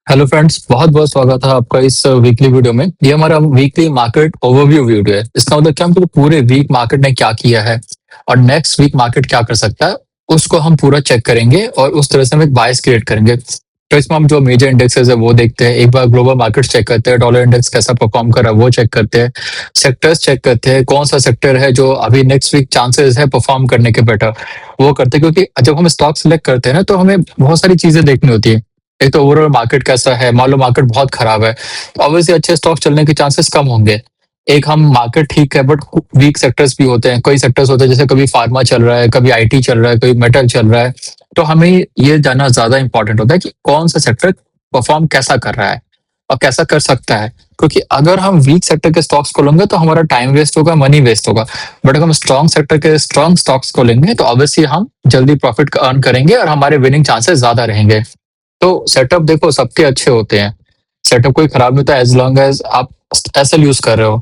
Hello friends, बहुत बहुत स्वागत है आपका इस वीकली वीडियो में। ये हमारा वीकली मार्केट ओवरव्यू वीडियो है। इसका मतलब क्या, हम पूरे वीक मार्केट ने क्या किया है और नेक्स्ट वीक मार्केट क्या कर सकता है, उसको हम पूरा चेक करेंगे और उस तरह से हम एक बायस क्रिएट करेंगे। तो इसमें हम जो मेजर इंडेक्सेस है वो देखते हैं, एक बार ग्लोबल मार्केट चेक करते हैं, डॉलर इंडेक्स कैसा परफॉर्म कर रहा है वो चेक करते हैं, सेक्टर्स चेक करते हैं, कौन सा सेक्टर है जो अभी नेक्स्ट वीक चांसेस है परफॉर्म करने के बेटर, वो करते हैं। क्योंकि जब हम स्टॉक सिलेक्ट करते हैं ना, तो हमें बहुत सारी चीजें देखनी होती है। एक तो ओवरऑल मार्केट कैसा है, मान लो मार्केट बहुत खराब है तो ऑब्वियसली अच्छे स्टॉक चलने के चांसेस कम होंगे। एक हम मार्केट ठीक है बट वीक सेक्टर्स भी होते हैं, कई सेक्टर्स होते हैं जैसे कभी फार्मा चल रहा है, कभी आईटी चल रहा है, कभी मेटल चल रहा है। तो हमें ये जानना ज्यादा इंपॉर्टेंट होता है कि कौन सा सेक्टर परफॉर्म कैसा कर रहा है और कैसा कर सकता है। क्योंकि अगर हम वीक सेक्टर के स्टॉक्स को लेंगे तो हमारा टाइम वेस्ट होगा, मनी वेस्ट होगा। बट अगर हम स्ट्रॉन्ग सेक्टर के स्ट्रॉन्ग स्टॉक्स को लेंगे तो ऑब्वियसली हम जल्दी प्रॉफिट अर्न करेंगे और हमारे विनिंग चांसेस ज्यादा रहेंगे। तो सेटअप देखो सबके अच्छे होते हैं, सेटअप कोई खराब नहीं होता एज लॉन्ग एज आप एसएल यूज कर रहे हो।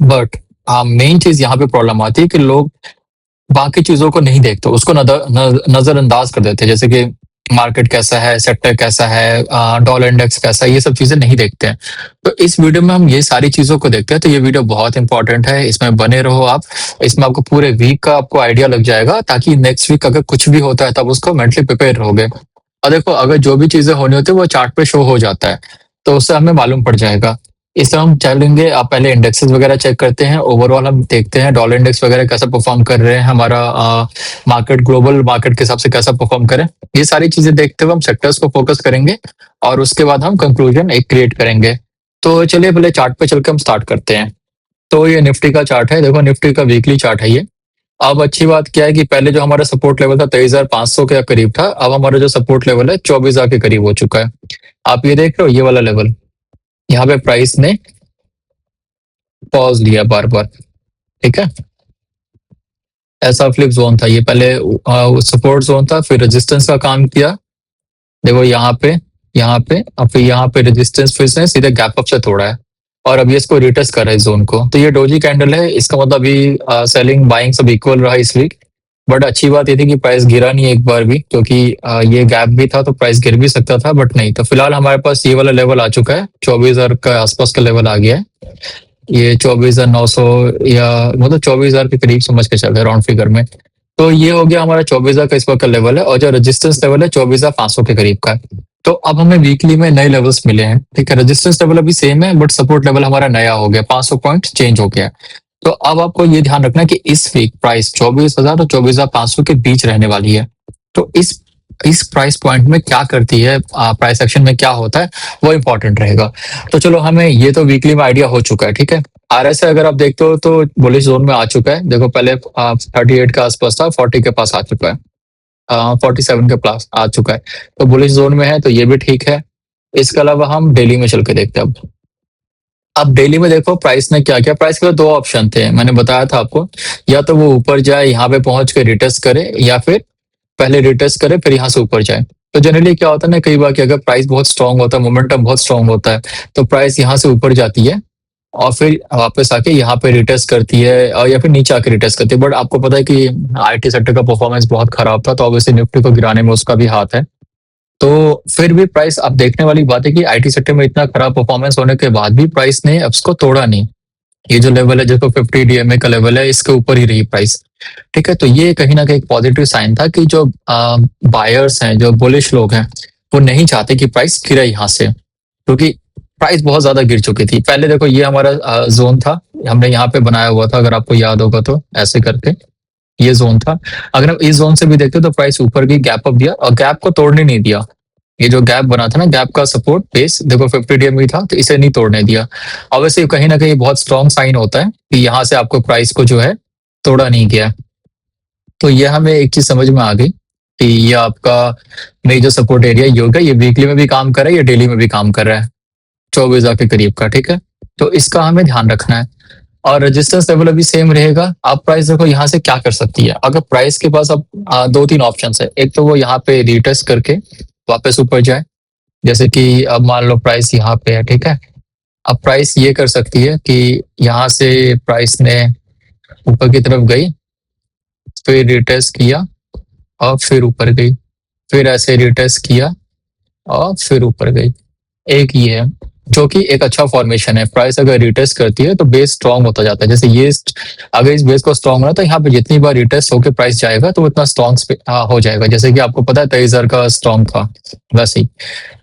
बट हाँ, मेन चीज यहाँ पे प्रॉब्लम आती है कि लोग बाकी चीजों को नहीं देखते, उसको नजरअंदाज कर देते हैं। जैसे कि मार्केट कैसा है, सेक्टर कैसा है, डॉलर इंडेक्स कैसा है, ये सब चीजें नहीं देखते हैं। तो इस वीडियो में हम ये सारी चीजों को देखते हैं। तो ये वीडियो बहुत इंपॉर्टेंट है, इसमें बने रहो आप। इसमें आपको पूरे वीक का आपको आइडिया लग जाएगा, ताकि नेक्स्ट वीक अगर कुछ भी होता है तब उसको मेंटली प्रिपेयर रहोगे। और देखो, अगर जो भी चीजें होनी होती है वो चार्ट पे शो हो जाता है, तो उससे हमें मालूम पड़ जाएगा। इससे हम चलेंगे, आप पहले इंडेक्सेस वगैरह चेक करते हैं, ओवरऑल हम देखते हैं डॉलर इंडेक्स वगैरह कैसा परफॉर्म कर रहे हैं, हमारा मार्केट ग्लोबल मार्केट के हिसाब से कैसा परफॉर्म करें। ये सारी चीजें देखते हुए हम सेक्टर्स को फोकस करेंगे और उसके बाद हम कंक्लूजन एक क्रिएट करेंगे। तो चलिए पहले चार्ट पे चलकर हम स्टार्ट करते हैं। तो ये निफ्टी का चार्ट है, देखो निफ्टी का वीकली चार्ट है ये। अब अच्छी बात क्या है कि पहले जो हमारा सपोर्ट लेवल था 23,500 के करीब था, अब हमारा जो सपोर्ट लेवल है 24,000 के करीब हो चुका है। आप ये देख रहे हो, ये वाला लेवल, यहाँ पे प्राइस ने पॉज लिया बार बार, ठीक है। ऐसा फ्लिप जोन था ये, पहले सपोर्ट जोन था, फिर रेजिस्टेंस का काम किया। देखो यहाँ पे अब फिर यहाँ पे रेजिस्टेंस, फिर से सीधे गैप अप से तोड़ा है और अभी इसको रिटेस्ट कर रहा है जोन को। तो ये डोजी कैंडल है, इसका मतलब अभी सेलिंग बाइंग सब इक्वल रहा इस वीक। बट अच्छी बात ये थी कि प्राइस गिरा नहीं एक बार भी, क्योंकि ये गैप भी था तो प्राइस गिर भी सकता था, बट नहीं। तो फिलहाल हमारे पास ये वाला लेवल आ चुका है, 24,000 के आसपास का लेवल आ गया है। ये 24,900 या मतलब 24,000 के करीब समझ के चल रहे राउंड फिगर में। तो ये हो गया हमारा 24,000 का इस वक्त का लेवल है, और जो रेजिस्टेंस लेवल है 24,500 के करीब का है। तो अब हमें वीकली में नए लेवल्स मिले हैं, ठीक है। रेजिस्टेंस लेवल अभी सेम है बट सपोर्ट लेवल हमारा नया हो गया, 500 पॉइंट चेंज हो गया है। तो अब आपको ये ध्यान रखना है कि इस वीक प्राइस 24,000 और 24,500 के बीच रहने वाली है। तो इस प्राइस पॉइंट में क्या करती है, प्राइस एक्शन में क्या होता है, वो इंपॉर्टेंट रहेगा। तो चलो, हमें ये तो वीकली में आइडिया हो चुका है, ठीक है। आरएसआई अगर आप देखते हो तो बुलिश जोन में आ चुका है। देखो पहले 38 के आसपास था, 40 के पास आ चुका है, 47 के पास आ चुका है। तो बुलिश जोन में है, तो ये भी ठीक है। इसके अलावा हम डेली में चल के देखते हैं। अब डेली में देखो प्राइस ने क्या किया। प्राइस के दो ऑप्शन थे, मैंने बताया था आपको, या तो वो ऊपर जाए यहाँ पे पहुंच के रिटेस्ट करे, या फिर पहले रिटेस्ट करे फिर यहाँ से ऊपर जाए। तो जनरली क्या होता है ना, कई बार कि अगर प्राइस बहुत स्ट्रांग होता है, मोमेंटम बहुत स्ट्रांग होता है, तो प्राइस यहाँ से ऊपर जाती है और फिर वापस आके यहाँ पे रिटेस्ट करती है, और या फिर नीचे आके रिटेस्ट करती है। बट आपको पता है कि आईटी सेक्टर का परफॉर्मेंस बहुत खराब था, तो ऑब्वियसली निफ्टी को गिराने में उसका भी हाथ है। तो फिर भी प्राइस, अब देखने वाली बात है कि आईटी सेक्टर में इतना खराब परफॉर्मेंस होने के बाद भी प्राइस ने अब इसको तोड़ा नहीं। ये जो लेवल है, जिसको 50 डीएमए का लेवल है, इसके ऊपर ही रही प्राइस, ठीक है। तो ये कहीं ना कहीं पॉजिटिव साइन था कि जो बायर्स हैं, जो बुलिश लोग हैं, वो नहीं चाहते कि प्राइस गिरे यहाँ से, क्योंकि प्राइस बहुत ज्यादा गिर चुकी थी। पहले देखो ये हमारा जोन था, हमने यहाँ पे बनाया हुआ था, अगर आपको याद होगा तो ऐसे करके ये जोन था। अगर हम इस जोन से भी देखते तो प्राइस ऊपर की गैप अप दिया और गैप को तोड़ने नहीं दिया। ये जो गैप बना था ना, गैप का सपोर्ट बेस देखो 50 डीएम था, तो इसे नहीं तोड़ने दिया। ऑब्वियसली कहीं ना कहीं बहुत स्ट्रॉन्ग साइन होता है कि यहाँ से आपको प्राइस को जो है तोड़ा नहीं गया। तो ये हमें एक चीज समझ में आ गई कि ये आपका मेजर सपोर्ट एरिया ये होगा। ये वीकली में भी काम कर रहा है, ये डेली में भी काम कर रहा है, 24,000 के करीब का, ठीक है। तो इसका हमें ध्यान रखना है। और रेजिस्टेंस लेवल अभी सेम रहेगा। आप प्राइस देखो यहाँ से क्या कर सकती है। अगर प्राइस के पास अब दो तीन ऑप्शन है, एक तो वो यहाँ पे रिटेस्ट करके वापस ऊपर जाए, जैसे कि अब मान लो प्राइस यहाँ पे है, ठीक है। अब प्राइस ये कर सकती है कि यहाँ से प्राइस ने ऊपर की तरफ गई, फिर रिटेस्ट किया और फिर ऊपर गई, फिर ऐसे रिटेस्ट किया और फिर ऊपर गई। एक ये है जो कि एक अच्छा फॉर्मेशन है। प्राइस अगर रिटेस्ट करती है तो बेस स्ट्रांग होता जाता है। जैसे ये अगर इस बेस को स्ट्रांग होना तो यहाँ पे जितनी बार रिटेस्ट होकर प्राइस जाएगा तो उतना स्ट्रांग हो जाएगा। जैसे कि आपको पता है 23,000 का स्ट्रांग था वैसे ही।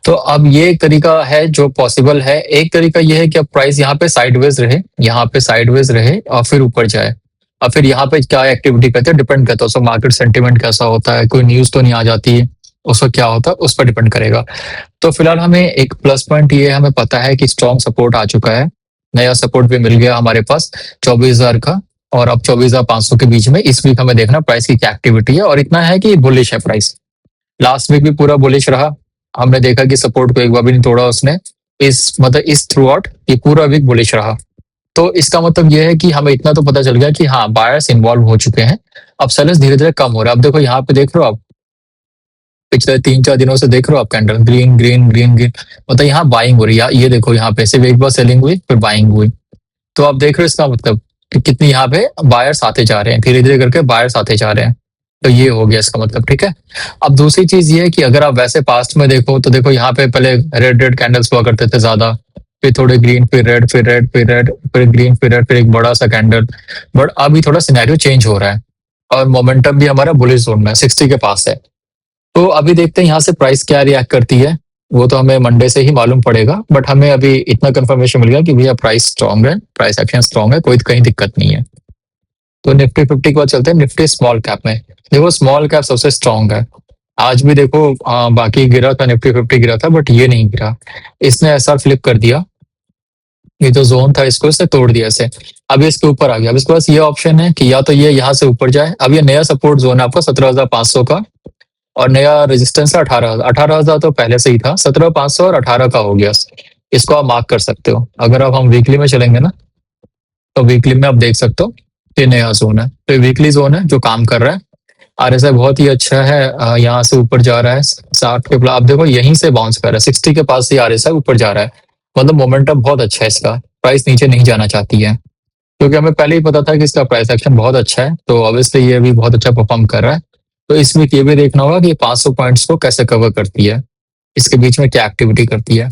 तो अब ये एक तरीका है जो पॉसिबल है। एक तरीका ये है कि अब प्राइस यहाँ पे साइडवेज रहे, यहाँ पे साइडवेज रहे और फिर ऊपर जाए। और फिर यहाँ पे क्या एक्टिविटी करते हैं डिपेंड करता है उसका मार्केट सेंटिमेंट कैसा होता है, कोई न्यूज तो नहीं आ जाती है, उसका क्या होता है उस पर डिपेंड करेगा। तो फिलहाल हमें एक प्लस पॉइंट ये हमें पता है कि स्ट्रॉन्ग सपोर्ट आ चुका है, नया सपोर्ट भी मिल गया हमारे पास 24,000 का। और अब 24,500 के बीच में इस वीक हमें देखना प्राइस की क्या एक्टिविटी है। और इतना है कि बुलिश है प्राइस। लास्ट वीक भी पूरा बुलिश रहा, हमने देखा कि सपोर्ट को एक बार भी नहीं तोड़ा उसने। इस थ्रू आउट ये पूरा वीक बुलिश रहा। तो इसका मतलब ये है कि हमें इतना तो पता चल गया कि हाँ बायर्स इन्वॉल्व हो चुके हैं। अब सेलर्स धीरे धीरे कम हो रहा है। अब देखो यहाँ पे देख रहे हो आप, पिछले 3-4 दिनों से देख रहे हो आप candle green green green green, मतलब यहाँ बाइंग हो रही है। ये देखो यहाँ पे सिर्फ एक बार सेलिंग हुई फिर बाइंग हुई। तो आप देख रहे हो इसका मतलब कि कितनी यहाँ पे बायर्स आते जा रहे हैं, धीरे धीरे करके बायर्स आते जा रहे हैं। तो ये हो गया इसका मतलब, ठीक है। अब दूसरी चीज ये है कि अगर आप वैसे पास्ट में देखो तो देखो यहाँ पे पहले रेड रेड कैंडल्स हुआ करते थे ज्यादा, फिर थोड़े ग्रीन फिर रेड फिर रेड फिर रेड फिर ग्रीन फिर रेड फिर एक बड़ा सा कैंडल। बट अभी थोड़ा सिनेरियो चेंज हो रहा है और मोमेंटम भी हमारा बुलिश जोन में 60 के पास है। तो अभी देखते हैं यहाँ से प्राइस क्या रिएक्ट करती है। वो तो हमें मंडे से ही मालूम पड़ेगा, बट हमें अभी इतना कंफर्मेशन मिल गया कि भैया प्राइस स्ट्रांग है, प्राइस एक्शन स्ट्रांग है, कोई कहीं दिक्कत नहीं है। तो निफ्टी 50 के बाद चलते हैं निफ्टी स्मॉल कैप में। देखो स्मॉल कैप सबसे स्ट्रांग है। आज भी देखो बाकी गिरा था, निफ्टी 50 गिरा था बट ये नहीं गिरा। इसने ऐसा फ्लिप कर दिया, ये जो जोन था इसको इसने तोड़ दिया ऐसे। अब ये इसके ऊपर आ गया। अब इसके पास ये ऑप्शन है कि या तो ये यहाँ से ऊपर जाए। अब ये नया सपोर्ट जोन है आपका 17,500 का, और नया रेजिस्टेंस है 18,000। 18,000 तो पहले से ही था, 17,500 और 18 का हो गया। इसको आप मार्क कर सकते हो। अगर अब हम वीकली में चलेंगे ना तो वीकली में आप देख सकते हो ये नया जोन है। तो वीकली जोन है जो काम कर रहा है। आरएसआई बहुत ही अच्छा है, यहाँ से ऊपर जा रहा है 60 के आप देखो यहीं से बाउंस कर रहा है 60 के पास से आरएसआई ऊपर जा रहा है। मतलब मोमेंटम बहुत अच्छा है इसका, प्राइस नीचे नहीं जाना चाहती है क्योंकि हमें पहले ही पता था कि इसका प्राइस एक्शन बहुत अच्छा है। तो ऑब्वियसली ये भी बहुत अच्छा परफॉर्म कर रहा है। तो इस वीक ये भी देखना होगा कि 500 पॉइंट्स को कैसे कवर करती है, इसके बीच में क्या एक्टिविटी करती है।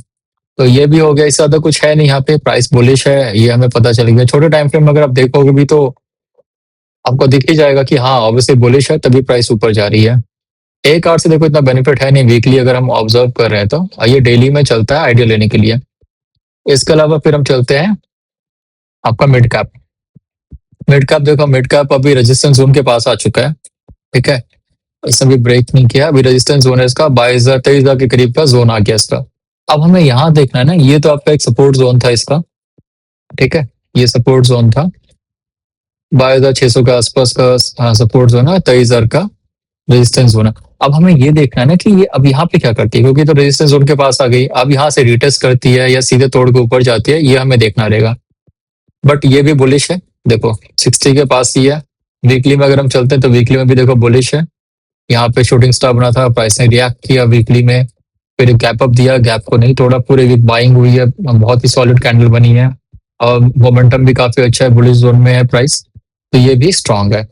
तो ये भी हो गया, इससे ज्यादा कुछ है नहीं। यहाँ पे प्राइस बुलिश है ये हमें पता चल गया। छोटे टाइम फ्रेम में अगर आप देखोगे भी तो आपको दिख ही जाएगा कि हाँ ऑब्वियसली बुलिश है तभी प्राइस ऊपर जा रही है। एक आवर से देखो इतना बेनिफिट है नहीं, वीकली अगर हम ऑब्जर्व कर रहे हैं तो ये डेली में चलता है आइडिया लेने के लिए। इसके अलावा फिर हम चलते हैं आपका मिड कैप। मिड कैप देखो, मिड कैप अभी रेजिस्टेंस जोन के पास आ चुका है, ठीक है। इसने भी ब्रेक नहीं किया, अभी रेजिस्टेंस जोन है इसका 22,000 23,000 के करीब का जोन आ गया इसका। अब हमें यहाँ देखना है ना, ये तो आपका एक सपोर्ट जोन था इसका, ठीक है। ये सपोर्ट जोन था 22,600 के आसपास का सपोर्ट जोन है, 23,000 का रेजिस्टेंस जोन है। अब हमें ये देखना है ना कि ये अब यहाँ पे क्या करती है, क्योंकि तो रेजिस्टेंस जोन के पास आ गई। अब यहाँ से रिटेस्ट करती है या सीधे तोड़ के ऊपर जाती है, ये हमें देखना रहेगा। बट ये भी बुलिश है, देखो 60 के पास ही है। वीकली में अगर हम चलते हैं तो वीकली में भी देखो बुलिश है। यहाँ पे शूटिंग स्टार बना था, प्राइस ने रिएक्ट किया वीकली में, फिर गैप अप दिया, गैप को नहीं तोड़ा, पूरे वीक बाइंग हुई है, बहुत ही सॉलिड कैंडल बनी है और मोमेंटम भी काफी अच्छा है, बुलिश जोन में है प्राइस। तो ये भी स्ट्रांग है।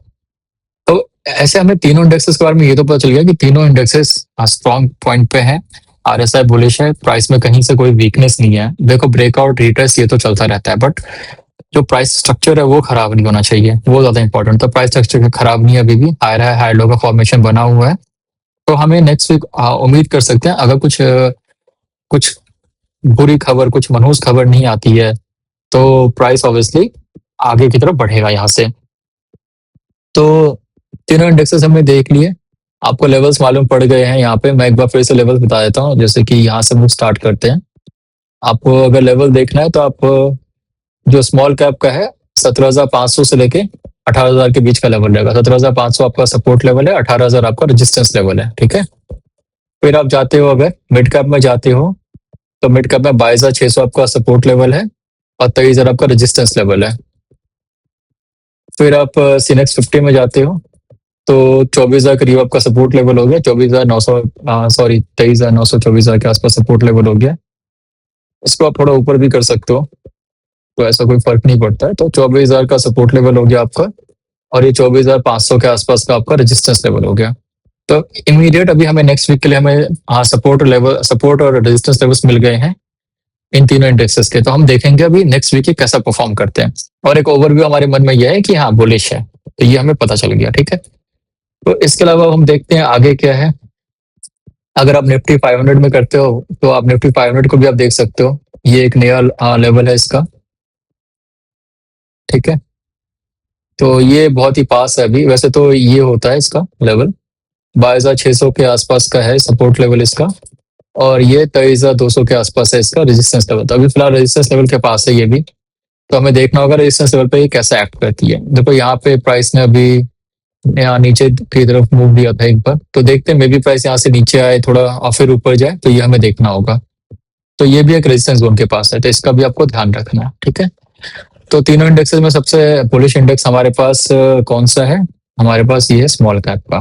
तो ऐसे हमें तीनों इंडेक्सेस के बारे में ये तो पता चल गया कि तीनों इंडेक्सेस स्ट्रांग पॉइंट पे है। आरएसआई बुलिश है, प्राइस में कहीं से कोई वीकनेस नहीं है। देखो ब्रेकआउट रिट्रेस ये तो चलता रहता है, बट जो प्राइस स्ट्रक्चर है वो खराब नहीं होना चाहिए, वो ज्यादा इंपॉर्टेंट। तो प्राइस स्ट्रक्चर खराब नहीं है, अभी भी हायर है, हाई लो का फॉर्मेशन बना हुआ है। तो हमें नेक्स्ट वीक उम्मीद कर सकते हैं अगर कुछ बुरी खबर, कुछ मनहूस खबर नहीं आती है तो प्राइस ऑब्वियसली आगे की तरफ बढ़ेगा यहाँ से। तो तीनों इंडेक्सेस हमने देख लिए, आपको लेवल्स मालूम पड़ गए हैं। यहाँ पे मैं एक बार फिर से लेवल्स बता देता हूँ, जैसे कि यहाँ से हम स्टार्ट करते हैं। आपको अगर लेवल देखना है तो आप जो स्मॉल कैप का है 17,500 से लेके 18,000 के बीच का लेवल रहेगा। 17,500 आपका सपोर्ट लेवल है, 18,000 आपका रेजिस्टेंस लेवल है, ठीक है। फिर आप जाते हो, अगर मिड कैप में जाते हो तो मिड कैप में 22,600 आपका सपोर्ट लेवल है और 23,000 आपका रेजिस्टेंस लेवल है। फिर आप सीनेक्स 50 में जाते हो तो 24,000 करीब आपका सपोर्ट लेवल हो गया, 24,900 सॉरी 23,900 24,000 के आसपास सपोर्ट लेवल हो गया। इसको आप थोड़ा ऊपर भी कर सकते हो, तो ऐसा कोई फर्क नहीं पड़ता है। तो 24,000 का सपोर्ट लेवल हो गया आपका और ये 24,500 के आसपास का आपका रेजिस्टेंस लेवल हो गया। तो इमीडिएट अभी हमें नेक्स्ट वीक के लिए हमें हाँ सपोर्ट और रेजिस्टेंस लेवल्स मिल गए हैं इन तीनों इंडेक्सेस के। तो हम देखेंगे अभी नेक्स्ट वीक ये कैसा परफॉर्म करते हैं। और एक ओवरव्यू हमारे मन में यह है कि हाँ बुलिश है, तो ये हमें पता चल गया। ठीक है, तो इसके अलावा हम देखते हैं आगे क्या है। अगर आप निफ्टी 500 में करते हो तो आप निफ्टी 500 को भी आप देख सकते हो, ये एक नया लेवल है इसका। ठीक है, तो ये बहुत ही पास है अभी। वैसे तो ये होता है इसका लेवल 22,600 के आसपास का है सपोर्ट लेवल इसका, और ये 23,200 के आसपास है इसका रेजिस्टेंस लेवल। तो अभी फिलहाल रेजिस्टेंस लेवल के पास है ये भी, तो हमें देखना होगा रेजिस्टेंस लेवल पे ये कैसे एक्ट करती है। देखो यहाँ पे प्राइस ने अभी यहाँ नीचे की तरफ मूव दिया था एक बार, तो देखते हैं मे बी प्राइस यहाँ से नीचे आए थोड़ा और फिर ऊपर जाए, तो ये हमें देखना होगा। तो ये भी एक रेजिस्टेंस जोन के पास है, तो इसका भी आपको ध्यान रखना है। ठीक है, तो तीनों इंडेक्सेस में सबसे बुलिश इंडेक्स हमारे पास कौन सा है? हमारे पास ये है स्मॉल कैप का,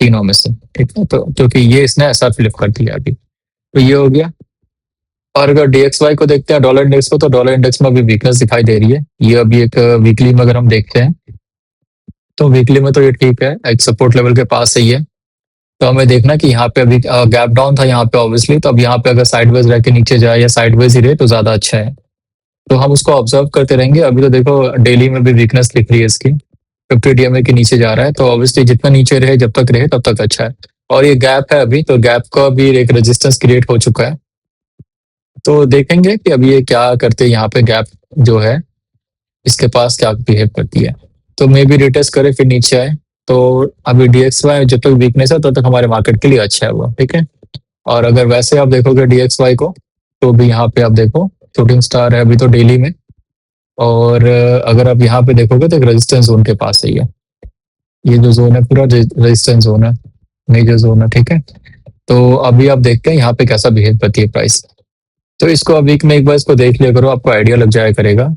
तीनों में से। ठीक है, तो क्योंकि ये इसने ऐसा फ्लिप कर दिया अभी, तो ये हो गया। और अगर DXY को देखते हैं डॉलर इंडेक्स को, तो डॉलर इंडेक्स में अभी वीकनेस दिखाई दे रही है। ये अभी एक वीकली में अगर हम देखते हैं तो वीकली में तो ये ठीक है, एक सपोर्ट लेवल के पास ही है। तो हमें देखना कि यहाँ पे अभी गैप डाउन था यहाँ पे ऑब्वियसली, तो अब यहाँ पे अगर साइडवेज रह के नीचे जाए या साइडवेज ही रहे तो ज्यादा अच्छा है। तो हम उसको ऑब्जर्व करते रहेंगे। अभी तो देखो डेली में भी वीकनेस दिख रही है इसकी, 50 DMA के नीचे जा रहा है, तो ऑब्वियसली जितना नीचे रहे जब तक रहे तब तक अच्छा है। और ये गैप है अभी, तो गैप का भी एक रेजिस्टेंस क्रिएट हो चुका है। तो देखेंगे कि अभी ये क्या करते हैं, यहाँ पे गैप जो है इसके पास क्या बिहेव करती है। तो मे बी रिटेस्ट करे फिर नीचे आए। तो अभी DXY जब तक वीकनेस है तब तक हमारे मार्केट के लिए अच्छा है वो। ठीक है, और अगर वैसे आप देखोगे DXY को, तो भी यहाँ पे आप देखो शूटिंग स्टार है अभी तो डेली में, और अगर आप यहाँ पे देखोगे तो एक रेजिस्टेंस जोन के पास है ये जो जोन है पूरा रेजिस्टेंस जोन है, मेजर जोन है। ठीक है, तो अभी आप देखते हैं यहाँ पे कैसा बिहेव करती है प्राइस। तो इसको अब वीक में एक बार इसको देख लिया करो, आपको आइडिया लग जाया करेगा।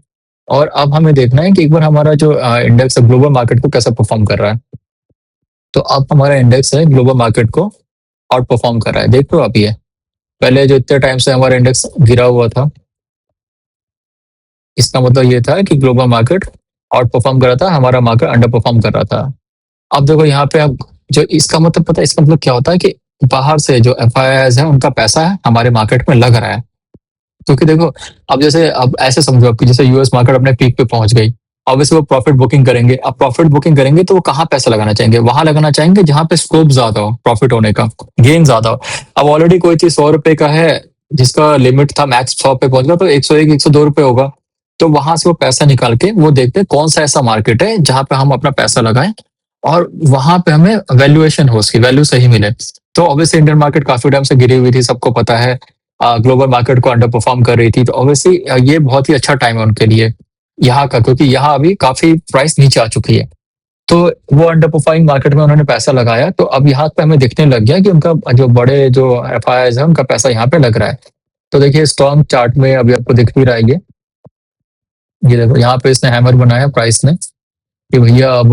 और अब हमें देखना है कि एक बार हमारा जो इंडेक्स है ग्लोबल मार्केट को कैसा परफॉर्म कर रहा है। तो अब हमारा इंडेक्स है ग्लोबल मार्केट को आउट परफॉर्म कर रहा है। देख लो आप, ये पहले जो इतने टाइम से हमारा इंडेक्स गिरा हुआ था, इसका मतलब ये था कि ग्लोबल मार्केट आउट परफॉर्म कर रहा था, हमारा मार्केट अंडर परफॉर्म कर रहा था। अब देखो यहाँ पे अब जो इसका मतलब पता है, इसका मतलब क्या होता है कि बाहर से जो FIIs है उनका पैसा है हमारे मार्केट में लग रहा है। क्योंकि देखो अब जैसे अब ऐसे समझो कि जैसे US मार्केट अपने पीक पे पहुंच गई, ऑब्वियसली वो प्रॉफिट बुकिंग करेंगे। अब प्रॉफिट बुकिंग करेंगे तो वो कहाँ पैसा लगाना चाहेंगे? वहां लगाना चाहेंगे जहां पे स्कोप ज्यादा हो, प्रॉफिट होने का, गेन ज्यादा हो। अब ऑलरेडी कोई चीज 100 रुपए का है जिसका लिमिट था मैक्स 100 पे पहुंच गया, तो 101 102 रुपए होगा। तो वहां से वो पैसा निकाल के वो देखते हैं कौन सा ऐसा मार्केट है जहां पे हम अपना पैसा लगाएं और वहां पे हमें वैल्यूएशन हो, उसकी वैल्यू सही मिले। तो ऑब्वियसली इंडियन मार्केट काफी टाइम से गिरी हुई थी, सबको पता है, ग्लोबल मार्केट को अंडर परफॉर्म कर रही थी। तो ऑब्वियसली ये बहुत ही अच्छा टाइम है उनके लिए यहाँ का, क्योंकि यहाँ अभी काफी प्राइस नीचे आ चुकी है। तो वो अंडर परफॉर्मिंग मार्केट में उन्होंने पैसा लगाया, तो अब यहाँ पे हमें दिखने लग गया कि उनका जो बड़े जो FIIs है उनका पैसा यहाँ पे लग रहा है। तो देखिए स्ट्रॉन्ग चार्ट में अभी आपको दिख भी रहा है ये देखो यहाँ पे इसने हैमर बनाया प्राइस ने कि भैया अब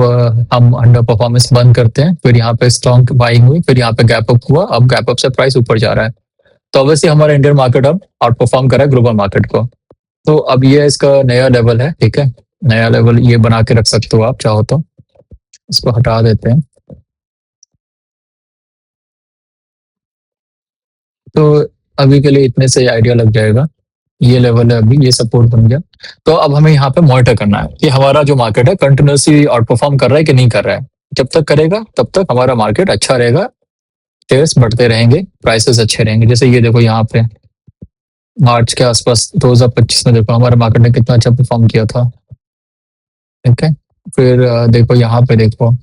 हम अंडर परफॉर्मेंस बंद करते हैं। फिर यहाँ पे स्ट्रॉन्ग बाइंग हुई, फिर यहाँ पे गैप अप हुआ, अब गैप अप से प्राइस ऊपर जा रहा है। तो ऑब्वियसली हमारा इंडियन मार्केट अब आउट परफॉर्म कर रहा है ग्लोबल मार्केट को। तो अब ये इसका नया लेवल है। ठीक है, नया लेवल ये बना के रख सकते हो आप चाहो तो। इसको हटा देते हैं। तो अभी के लिए इतने से आइडिया लग जाएगा। ये लेवल है अभी, ये सपोर्ट बन गया। तो अब हमें यहाँ पे मॉनिटर करना है कि हमारा जो मार्केट है कंटिन्यूसली आउट परफॉर्म कर रहा है कि नहीं कर रहा है। जब तक करेगा तब तक हमारा मार्केट अच्छा रहेगा, शेयर्स बढ़ते रहेंगे, प्राइसेस अच्छे रहेंगे। जैसे ये देखो यहाँ पे मार्च के आसपास 2025 में देखो हमारे मार्केट ने कितना अच्छा परफॉर्म किया था। ठीक है, फिर देखो यहाँ पे देखो,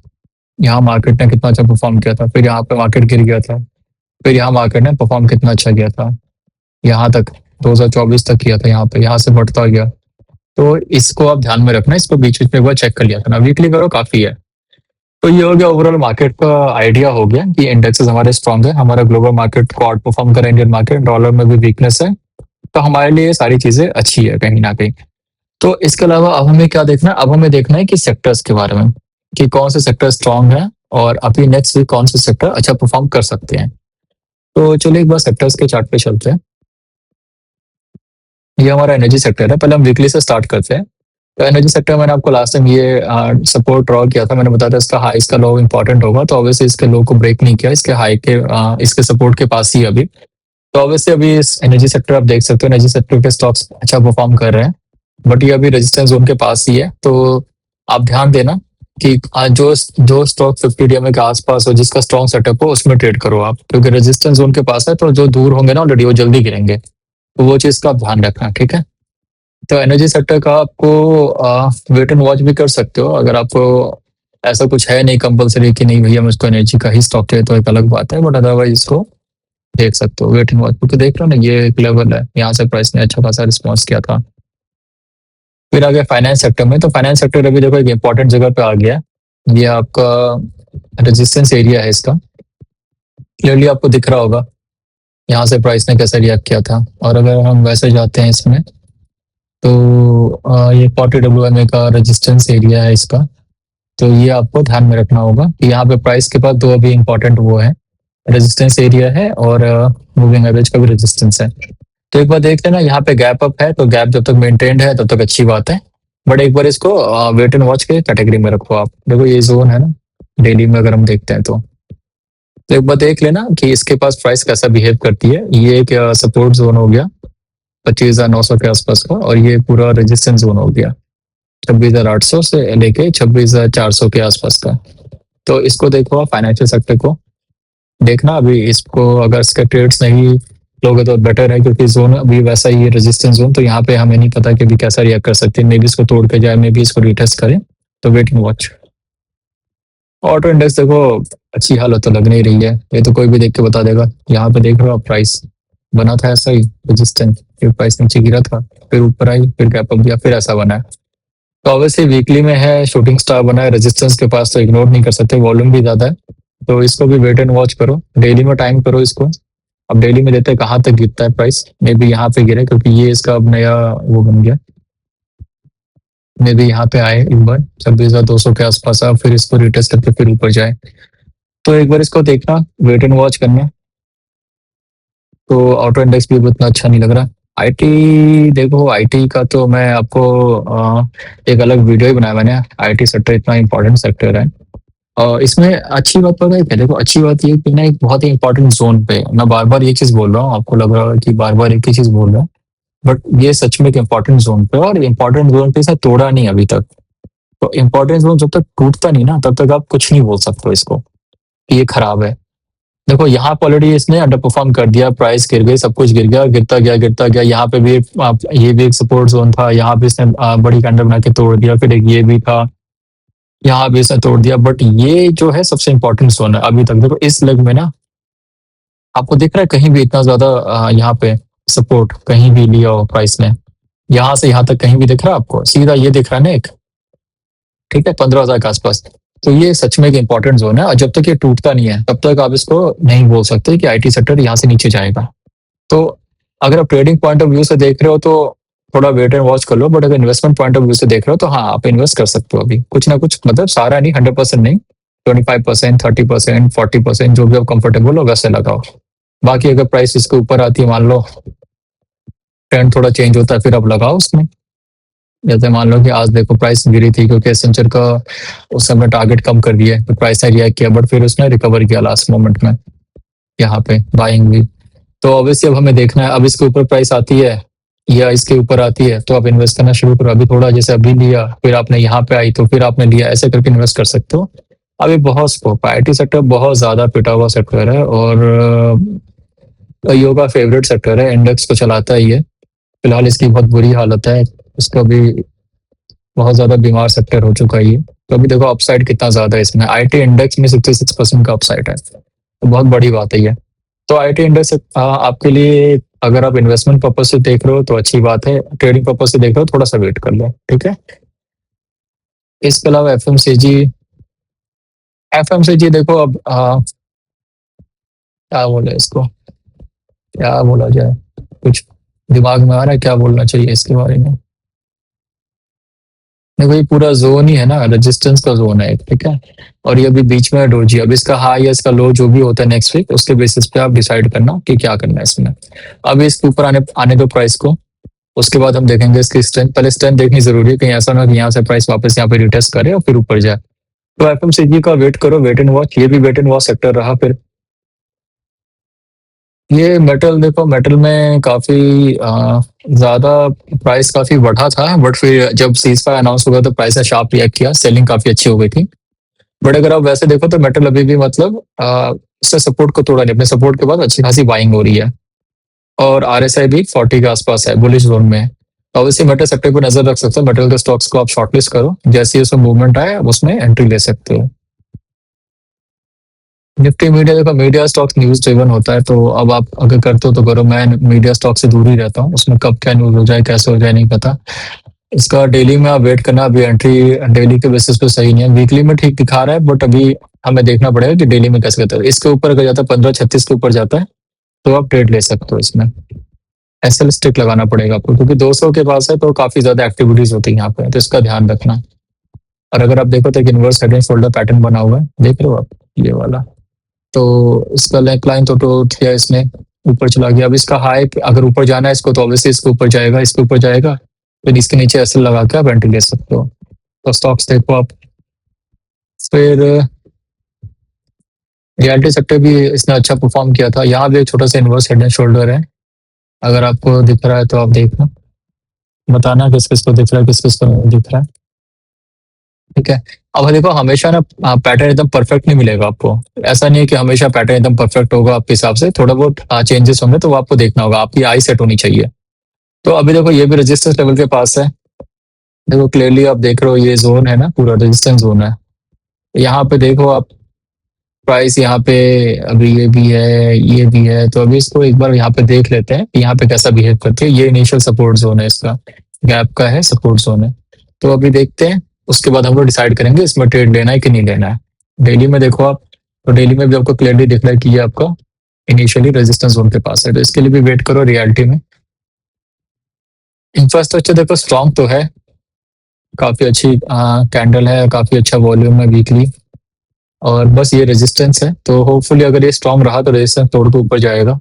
यहाँ मार्केट ने कितना अच्छा परफॉर्म किया था, फिर यहाँ पे मार्केट गिर गया था, फिर यहाँ मार्केट ने परफॉर्म कितना अच्छा किया था, यहाँ तक 2024 तक किया था, यहाँ पे यहाँ से बढ़ता गया। तो इसको आप ध्यान में रखना, इसको बीच बीच में एक बार चेक कर लिया था, वीकली करो काफी है। तो ये हो गया ओवरऑल मार्केट का आइडिया हो गया कि इंडेक्सेस हमारे स्ट्रॉन्ग है, हमारा ग्लोबल मार्केट को आउट परफॉर्म कर इंडियन मार्केट, डॉलर में भी वीकनेस है। तो हमारे लिए ये सारी चीजें अच्छी है कहीं ना कहीं। तो इसके अलावा अब हमें क्या देखना है? अब हमें देखना है कि सेक्टर्स के बारे में, कि कौन से सेक्टर स्ट्रॉन्ग है और अभी नेक्स्ट वीक कौन से सेक्टर अच्छा परफॉर्म कर सकते हैं। तो चलिए एक बार सेक्टर्स के चार्ट पे चलते हैं। ये हमारा एनर्जी सेक्टर है, पहले हम वीकली से स्टार्ट करते हैं। तो एनर्जी सेक्टर मैंने आपको लास्ट टाइम ये सपोर्ट ड्रॉ किया था, मैंने बताया था इसका हाई इसका लो इंपॉर्टेंट होगा, तो ऑब्वियसली इसके लो को ब्रेक नहीं किया, इसके हाई के इसके सपोर्ट के पास ही अभी। तो ऑब्वियसली अभी इस एनर्जी सेक्टर आप देख सकते हो, एनर्जी सेक्टर के स्टॉक्स अच्छा परफॉर्म कर रहे हैं, बट ये अभी रेजिस्टेंस जोन के पास ही है। तो आप ध्यान देना कि जो जो स्टॉक 50 डीएमए के आसपास हो, जिसका स्ट्रॉन्ग सेटअप हो, उसमें ट्रेड करो आप, क्योंकि रेजिस्टेंस जोन के पास है, तो जो दूर होंगे ना ऑलरेडी वो जल्दी गिरेंगे, तो वो चीज का आप ध्यान रखना, ठीक है। तो एनर्जी सेक्टर का आपको वेट एंड वॉच भी कर सकते हो, अगर आपको ऐसा कुछ है नहीं कंपलसरी कि नहीं भैया मुझको एनर्जी का ही स्टॉक चाहिए, तो एक अलग बात है, बट अदरवाइज इसको देख सकते हो वेट एंड वॉच, क्योंकि देख रहे हो ना ये एक लेवल है, यहाँ से प्राइस ने अच्छा खासा रिस्पॉन्स किया था। फिर आ गया फाइनेंस सेक्टर में, तो फाइनेंस सेक्टर अभी देखो एक इंपॉर्टेंट जगह पे आ गया, ये आपका रेजिस्टेंस एरिया है इसका, क्लियरली आपको दिख रहा होगा यहाँ से प्राइस ने कैसे रिएक्ट किया था। और अगर हम वैसे जाते हैं इसमें, तो ये 40 WMA का रेजिस्टेंस एरिया है इसका, तो ये आपको ध्यान में रखना होगा कि यहाँ पे प्राइस के पास दो अभी इंपॉर्टेंट वो है, रेजिस्टेंस एरिया है और मूविंग एवरेज का भी रेजिस्टेंस है। तो एक बार देख लेना, यहाँ पे गैप अप है, तो गैप जब तक मेंटेन्ड है तब तक अच्छी बात है, बट एक बार इसको वेट एंड वॉच के कैटेगरी में रखो आप। देखो ये जोन है ना डेली में अगर हम देखते हैं, तो एक बार देख लेना कि इसके पास प्राइस कैसा बिहेव करती है। ये एक सपोर्ट जोन हो गया 25,900 के आसपास का, और ये पूरा रेजिस्टेंस जोन हो गया 26,800 से लेके 26,400 के आसपास का। तो इसको देखो, फाइनेंशियल सेक्टर को देखना, अभी इसको अगर इसके ट्रेड्स नहीं लोगे तो बेटर है, क्योंकि जोन अभी वैसा ही है रेजिस्टेंस जोन, तो यहाँ पे हमें नहीं पता कि अभी कैसा रिएक्ट कर सकते हैं, मे बी इसको तोड़ के जाए, मे बी इसको रिटेस्ट करें, तो wait and watch. Auto index देखो अच्छी हालत तो लग नहीं रही है, ये तो कोई भी देख के बता देगा। यहाँ पे देख रहे हो आप प्राइस बना था ऐसा ही रेजिस्टेंस, फिर प्राइस नीचे गिरा था, फिर ऊपर आई, फिर गैप अप दिया, फिर ऐसा बना है। तो ऑब्वियसली वीकली में है, शूटिंग स्टार बना है रेजिस्टेंस के पास, तो इग्नोर नहीं कर सकते, वॉल्यूम भी ज्यादा है, तो इसको भी वेट एंड वॉच करो, डेली में टाइम करो इसको। अब डेली में देते हैं कहाँ तक गिरता है प्राइस, मे बी यहाँ पे गिरे, क्योंकि ये इसका अब नया वो बन गया, मे बी यहाँ पे आए एक बार 26,200 के आसपास आ, फिर इसको रिटेस्ट करके फिर ऊपर जाए, तो एक बार इसको देखना, वेट एंड वॉच करना। तो ऑटो इंडेक्स भी उतना अच्छा नहीं लग रहा। आईटी देखो, आईटी का तो मैं आपको एक अलग वीडियो ही बनाया मैंने, आईटी सेक्टर इतना इंपॉर्टेंट सेक्टर है, और इसमें अच्छी बात पता है क्या, देखो अच्छी बात ये कि ना एक बहुत ही इंपॉर्टेंट जोन पे, मैं बार बार ये चीज बोल रहा हूँ, आपको लग रहा है कि बार बार एक ही चीज बोल रहा हूँ, बट ये सच में एक इंपॉर्टेंट जोन पे, और इंपॉर्टेंट जोन पे इसे तोड़ा नहीं अभी तक। तो इंपॉर्टेंट जोन जब तक टूटता नहीं ना, तब तक आप कुछ नहीं बोल सकते इसको कि ये खराब है। देखो यहाँ पर ऑलरेडी इसने अंडर परफॉर्म कर दिया, प्राइस गिर गई, सब कुछ गिर गया, गिरता गया गिरता गया, यहाँ पे भी ये भी एक सपोर्ट जोन था, यहाँ पे इसने बड़ी कैंडल बना के तोड़ दिया, फिर एक ये भी था, यहाँ भी इसने तोड़ दिया, बट ये जो है सबसे इंपॉर्टेंट जोन है अभी तक। देखो इस लेग में ना आपको दिख रहा है कहीं भी इतना ज्यादा यहाँ पे सपोर्ट कहीं भी लिया हो प्राइस ने, यहाँ से यहाँ तक कहीं भी दिख रहा है आपको, सीधा ये दिख रहा है ना एक, ठीक है 15,000 के आसपास। तो ये सच में एक इंपॉर्टेंट जोन है, और जब तक ये टूटता नहीं है तब तक आप इसको नहीं बोल सकते कि आईटी सेक्टर यहाँ से नीचे जाएगा। तो अगर आप ट्रेडिंग पॉइंट ऑफ व्यू से देख रहे हो तो थोड़ा वेट एंड वॉच कर लो, बट अगर इन्वेस्टमेंट पॉइंट ऑफ व्यू से देख रहे हो तो हाँ आप इन्वेस्ट कर सकते हो अभी कुछ ना कुछ, मतलब सारा नहीं, 100% नहीं, 25%, 30%, 40%, जो भी आप कंफर्टेबल हो वैसे लगाओ। बाकी अगर प्राइस इसके ऊपर आती है, मान लो ट्रेंड थोड़ा चेंज होता है, फिर आप लगाओ उसमें। जैसे मान लो कि आज देखो प्राइस गिरी थी, क्योंकि एसेंचर का उस समय टारगेट कम कर दिया, तो प्राइस ने रिएक्ट किया, बट फिर उसने रिकवर किया लास्ट मोमेंट में, यहाँ पे बाइंग भी। तो ऑब्वियसली अब हमें देखना है, अब इसके ऊपर प्राइस आती है या इसके ऊपर आती है तो आप इन्वेस्ट करना शुरू करो। अभी थोड़ा जैसे अभी लिया, फिर आपने यहाँ पे आई तो फिर आपने लिया, ऐसे करके इन्वेस्ट कर सकते हो। अभी बहुत स्कोप, आईटी सेक्टर बहुत ज्यादा पिटा हुआ सेक्टर है, और योगा फेवरेट सेक्टर है, इंडेक्स को चलाता ही है। फिलहाल इसकी बहुत बुरी हालत है, इसका भी बहुत ज्यादा बीमार सेक्टर हो चुका है ये। तो अभी देखो अपसाइड कितना ज्यादा है इसमें, आईटी इंडेक्स में 66% का अपसाइड है, तो बहुत बड़ी बात है ये। तो आईटी इंडेक्स आपके लिए अगर आप इन्वेस्टमेंट पर्पज से देख रहे हो तो अच्छी बात है, ट्रेडिंग पर्पज से देख रहे हो थोड़ा सा वेट कर लो, ठीक है। इसके अलावा एफएमसीजी, एफएमसीजी देखो अब क्या बोले इसको, क्या बोला जाए, कुछ दिमाग में आ रहा है क्या बोलना चाहिए इसके बारे में। देखो ये पूरा जोन ही है ना, रेजिस्टेंस का जोन है एक, ठीक है, और ये अभी बीच में डोजी, अब इसका हाई या इसका लो जो भी होता है नेक्स्ट वीक, उसके बेसिस पे आप डिसाइड करना कि क्या करना है इसमें। अब इसके ऊपर आने आने दो प्राइस को, उसके बाद हम देखेंगे इसकी स्ट्रेंथ। पहले स्ट्रेंथ देखनी जरूरी है, कहीं ऐसा ना कि यहाँ से प्राइस वापस यहाँ पे रिटेस्ट करे और फिर ऊपर जाए। तो एफएमसीजी का वेट करो, वेट एंड वॉच। ये भी वेट एंड वॉच सेक्टर रहा फिर। ये मेटल देखो, मेटल में काफी ज्यादा प्राइस काफी बढ़ा था, बट फिर जब सीज फायर अनाउंस हुआ तो प्राइस ने शार्प रिएक्ट किया, सेलिंग काफी अच्छी हो गई थी। बट अगर आप वैसे देखो तो मेटल अभी भी मतलब इससे सपोर्ट को तोड़ा नहीं, अपने सपोर्ट के बाद अच्छी खासी बाइंग हो रही है। और आरएसआई भी 40 के आसपास है, बुलिश जोन में है। तो ऑब्वियसली मेटल सेक्टर पर नजर रख सकते हो, मेटल के स्टॉक्स को आप शॉर्टलिस्ट करो, जैसे ही उसमें मूवमेंट आए आप उसमें एंट्री ले सकते हो। निफ्टी मीडिया देखो, मीडिया स्टॉक्स न्यूज ड्रिवन होता है, तो अब आप अगर करते हो तो करो। मैं मीडिया स्टॉक से दूर ही रहता हूँ, उसमें कब क्या न्यूज हो जाए कैसे हो जाए नहीं पता। इसका डेली में आप वेट करना, अभी एंट्री डेली के बेसिस पे सही नहीं है, वीकली में ठीक दिखा रहा है, बट अभी हमें देखना पड़ेगा कि डेली में कैसे करता है। इसके ऊपर अगर जाता है 1536 के ऊपर जाता है तो आप ट्रेड ले सकते हो इसमें। एसएल स्टिक लगाना पड़ेगा आपको, क्योंकि 200 के पास है तो काफी ज्यादा एक्टिविटीज होती है यहाँ पे, तो इसका ध्यान रखना। और अगर आप देखो तो एक inverse head and shoulder pattern बना हुआ है, देख रहे हो आप ये वाला। तो इसका नेक लाइन तो उठ गया, इसने ऊपर चला गया। अब इसका हाई अगर ऊपर जाना है इसको तो ऑब्वियसली इसके ऊपर जाएगा, इसके ऊपर जाएगा, फिर इसके नीचे एसएल लगा के आप एंट्री ले सकते हो। तो स्टॉक्स देखो आप। फिर रियलिटी सेक्टर भी इसने अच्छा परफॉर्म किया था, यहाँ भी एक छोटा सा इनवर्स हेड एंड शोल्डर है, अगर आपको दिख रहा है तो आप देखना, बताना किस किस को दिख रहा है किस किस को नहीं दिख रहा है। ठीक है। अब देखो हमेशा ना पैटर्न एकदम परफेक्ट नहीं मिलेगा आपको, ऐसा नहीं है कि हमेशा पैटर्न एकदम परफेक्ट होगा आपके हिसाब से, थोड़ा बहुत चेंजेस होंगे तो वो आपको देखना होगा, आपकी आई सेट होनी चाहिए। तो अभी देखो ये भी रेजिस्टेंस लेवल के पास है, देखो क्लियरली आप देख रहे हो ये जोन है ना, पूरा रेजिस्टेंस जोन है। यहाँ पे देखो आप प्राइस, यहाँ पे अभी ये भी है ये भी है, तो अभी इसको एक बार यहाँ पे देख लेते हैं कि यहाँ पे कैसा बिहेव करती है। ये इनिशियल सपोर्ट जोन है, इसका गैप का है सपोर्ट जोन है। तो अभी देखते हैं, उसके बाद हम लोग डिसाइड करेंगे इसमें ट्रेड लेना है कि नहीं लेना है। डेली में देखो आप, तो डेली में भी आपको क्लियरली दिख रहा है कि ये आपका इनिशियली रेजिस्टेंस जोन के पास है, तो इसके लिए भी वेट करो रियलिटी में। इंफ्रास्ट्रक्चर देखो स्ट्रॉन्ग तो है, काफी अच्छी कैंडल है, काफी अच्छा वॉल्यूम है वीकली, और बस ये रेजिस्टेंस है। तो होपफुली अगर ये स्ट्रॉन्ग रहा तो रेजिस्टेंस तोड़ के ऊपर जाएगा,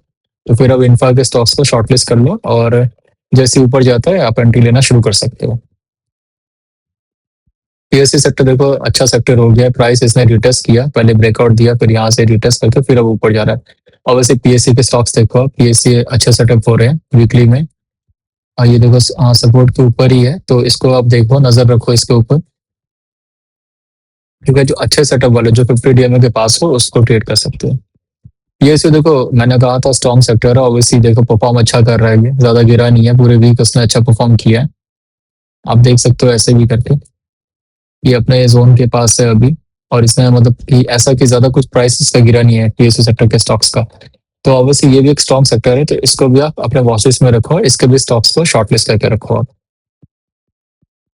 तो फिर अब इन्फा के स्टॉक्स को शॉर्टलिस्ट कर लो, और जैसे ऊपर जाता है आप एंट्री लेना शुरू कर सकते हो। पीएससी सेक्टर देखो अच्छा सेक्टर हो गया, प्राइस इसने रिटेस्ट किया, पहले ब्रेकआउट दिया, फिर यहाँ से रिटेस्ट करके फिर अब ऊपर जा रहा है। और वैसे पीएससी के स्टॉक्स देखो, पीएससी अच्छा सेटअप हो रहे हैं वीकली में, और ये देखो सपोर्ट के ऊपर ही है, तो इसको आप देखो, नजर रखो इसके ऊपर, ठीक है। जो अच्छे सेटअप वाले जो 50 डीएमए के पास हो उसको ट्रेड कर सकते हो। ये से देखो मैंने कहा था स्ट्रॉन्ग सेक्टर है, ऑब्वियसली देखो परफॉर्म अच्छा कर रहा है, ये ज्यादा गिरा नहीं है, पूरे वीक उसने अच्छा परफॉर्म किया है। आप देख सकते हो ऐसे भी करके, ये अपने जोन के पास है अभी, और इसमें मतलब कि ऐसा कि ज्यादा कुछ प्राइस इसका गिरा नहीं है पीएसयू सेक्टर के स्टॉक्स का। तो ऑब्वियसली ये भी एक स्ट्रॉन्ग सेक्टर है, तो इसको भी आप अपने वॉचेस में रखो, इसके भी स्टॉक्स को शॉर्टलिस्ट करके रखो आप।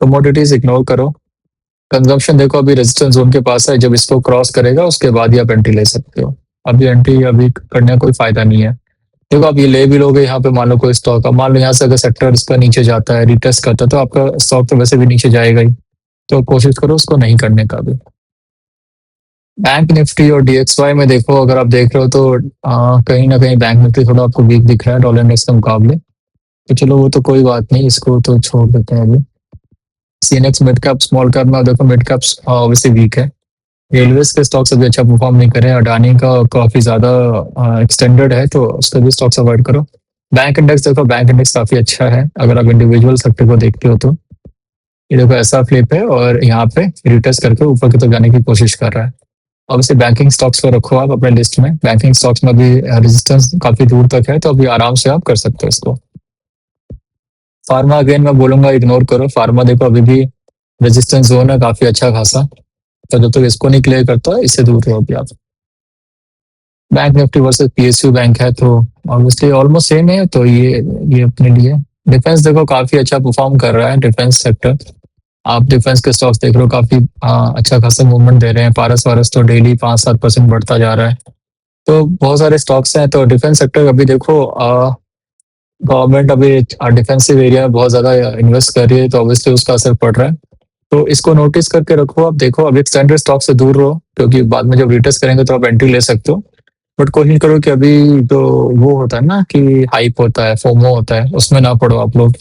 कमोडिटीज इग्नोर करो। कंजम्पशन देखो अभी रेजिस्टेंस जोन के पास है, जब इसको क्रॉस करेगा उसके बाद ही आप एंट्री ले सकते हो, अभी एंट्री अभी करने का कोई फायदा नहीं है। देखो आप ये ले भी लोगे यहाँ पे, मान लो कोई स्टॉक, अब मान लो यहाँ से अगर सेक्टर इसका नीचे जाता है, रिटेस्ट करता है, तो आपका स्टॉक तो वैसे भी नीचे जाएगा ही, तो कोशिश करो उसको नहीं करने का भी। बैंक निफ्टी और डीएक्सवाई में देखो, अगर आप देख रहे हो तो कहीं ना कहीं बैंक निफ्टी थोड़ा आपको वीक दिख रहा है डॉलर इंडेक्स के मुकाबले, तो चलो वो तो कोई बात नहीं, इसको तो छोड़ देते हैं अभी। CNX mid cap small cap में देखो, मिड कैप ऑब्वियसली वीक है, रेलवेज के स्टॉक्स अभी अच्छा परफॉर्म नहीं करे, अडानी का काफी ज्यादा एक्सटेंडेड है, तो उसका भी स्टॉक्स अवॉइड करो। बैंक इंडेक्स देखो, बैंक इंडेक्स काफी अच्छा है अगर आप इंडिविजुअल सेक्टर को देखते हो तो। ये देखो ऐसा फ्लिप है और यहाँ पे रिटेस्ट करके ऊपर की तरफ जाने की कोशिश कर रहा है। ऑब्वियसली बैंकिंग स्टॉक्स को रखो आप अपने लिस्ट में, बैंकिंग स्टॉक्स में भी रेजिस्टेंस काफी दूर तक है, तो अभी आराम से आप कर सकते हो इसको। फार्मा अगेन मैं बोलूंगा इग्नोर करो, फार्मा देखो अभी भी रेजिस्टेंस जोन है काफी अच्छा खासा, तो जब तक इसको नहीं क्लियर करता इससे दूर रहोगे आप। Bank Nifty versus PSU bank है, तो ऑब्वियसली ऑलमोस्ट सेम है, तो ये अपने लिए। डिफेंस देखो काफी अच्छा परफॉर्म कर रहा है डिफेंस सेक्टर, आप डिफेंस के स्टॉक्स देख रहे हो काफी अच्छा खासा मूवमेंट दे रहे हैं, पारस वारस तो डेली 5-7% बढ़ता जा रहा है, तो बहुत सारे स्टॉक्स हैं। तो डिफेंस सेक्टर अभी देखो गवर्नमेंट अभी डिफेंसिव एरिया में बहुत ज्यादा इन्वेस्ट कर रही है, तो ऑब्वियसली उसका असर पड़ रहा है, तो इसको नोटिस करके रखो आप। देखो अभी स्टैंडर्ड स्टॉक से दूर रहो, क्योंकि बाद में जब रिटेस्ट करेंगे तो आप एंट्री ले सकते हो, बट कोशिश करो कि अभी जो वो होता है ना कि हाइप होता है, फोमो होता है, उसमें ना पड़ो आप लोग।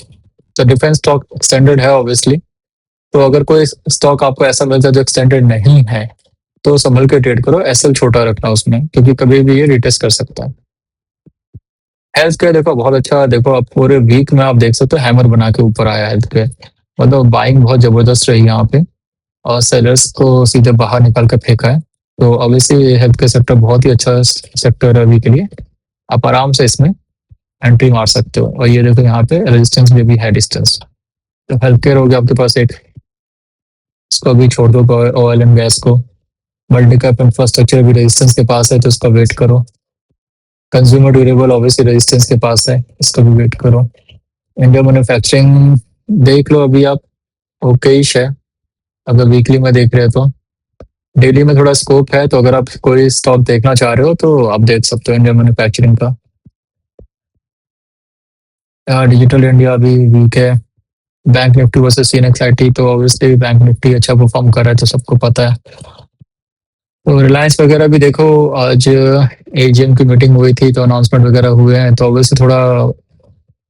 तो डिफेंस स्टॉक एक्सटेंडेड है ऑब्वियसली। तो अगर कोई स्टॉक आपको ऐसा मिलता है जो एक्सटेंडेड नहीं है, तो संभल के ट्रेड करो, एसएल छोटा रखना उसमें, क्योंकि कभी भी ये रिटेस्ट कर सकता है। हेल्थ केयर देखो बहुत अच्छा, देखो आप पूरे वीक में आप देख सकते हो हैमर बना के ऊपर आया हेल्थ केयर। मतलब बाइंग बहुत जबरदस्त रही यहाँ पे, और सेलर्स को सीधे बाहर निकाल कर फेंका है। तो ऑब्वियसली हेल्थ केयर सेक्टर बहुत ही अच्छा सेक्टर है अभी के लिए। आप आराम से इसमें एंट्री मार सकते हो। और ये देखो यहाँ पे रेजिस्टेंस में भी है डिस्टेंस। तो हेल्थ केयर हो गया आपके पास एक, इसको अभी छोड़ दो ऑयल एंड गैस को। मल्टी कैप इंफ्रास्ट्रक्चर भी रेजिस्टेंस के पास है, तो उसका वेट करो। कंज्यूमर ड्यूरेबल ऑब्वियसली रेजिस्टेंस के पास है, इसका भी वेट करो। इंडिया मैन्युफैक्चरिंग देख लो अभी आप, ओके है। अगर वीकली में देख रहे हो तो, डेली में थोड़ा स्कोप है, तो अगर आप कोई स्टॉक देखना चाह रहे हो तो आप देख सकते हो इंडिया मैन्युफैक्चरिंग का। डिजिटल इंडिया अभी वीक है। Bank Nifty versus CNX IT, तो ऑब्वियसली बैंक निफ्टी अच्छा परफॉर्म कर रहा है, तो सबको पता है। तो रिलायंस वगैरह भी देखो, आज एजीएम की मीटिंग हुई थी, तो अनाउंसमेंट वगैरह हुए हैं, तो ऑब्वियसली थोड़ा